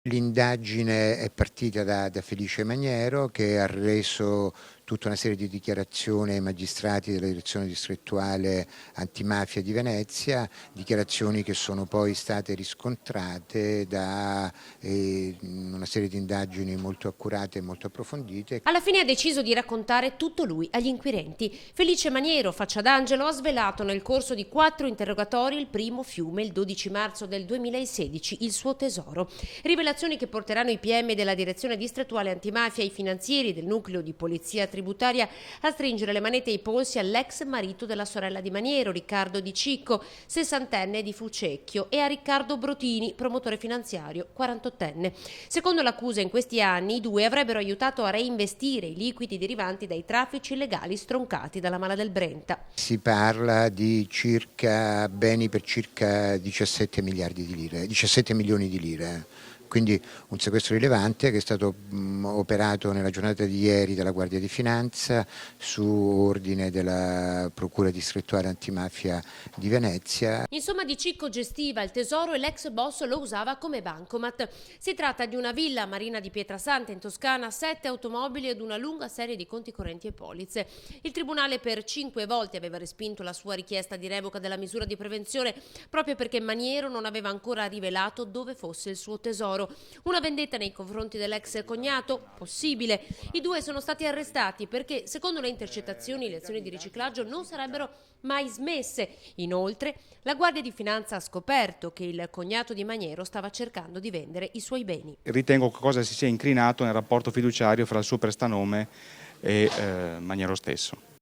L'indagine è partita da Felice Maniero, che ha reso tutta una serie di dichiarazioni ai magistrati della direzione distrettuale antimafia di Venezia, dichiarazioni che sono poi state riscontrate da una serie di indagini molto accurate e molto approfondite. Alla fine ha deciso di raccontare tutto lui agli inquirenti. Felice Maniero, faccia d'angelo, ha svelato nel corso di 4 interrogatori il primo fiume, il 12 marzo del 2016, il suo tesoro. Rivelazioni che porteranno i PM della direzione distrettuale antimafia e i finanzieri del nucleo di polizia tributaria a stringere le manette ai polsi all'ex marito della sorella di Maniero, Riccardo Di Cicco, 60enne di Fucecchio, e a Riccardo Brotini, promotore finanziario, 48enne. Secondo l'accusa, in questi anni i due avrebbero aiutato a reinvestire i liquidi derivanti dai traffici illegali stroncati dalla Mala del Brenta. Si parla di beni per circa 17 miliardi di lire, 17 milioni di lire. Quindi un sequestro rilevante che è stato operato nella giornata di ieri dalla Guardia di Finanza su ordine della Procura distrettuale antimafia di Venezia. Insomma, Di Cicco gestiva il tesoro e l'ex boss lo usava come bancomat. Si tratta di una villa a Marina di Pietrasanta in Toscana, 7 automobili ed una lunga serie di conti correnti e polizze. Il tribunale per 5 volte aveva respinto la sua richiesta di revoca della misura di prevenzione proprio perché Maniero non aveva ancora rivelato dove fosse il suo tesoro. Una vendetta nei confronti dell'ex cognato? Possibile. I due sono stati arrestati perché, secondo le intercettazioni, le azioni di riciclaggio non sarebbero mai smesse. Inoltre, la Guardia di Finanza ha scoperto che il cognato di Maniero stava cercando di vendere i suoi beni. Ritengo che cosa si sia incrinato nel rapporto fiduciario fra il suo prestanome e Maniero stesso.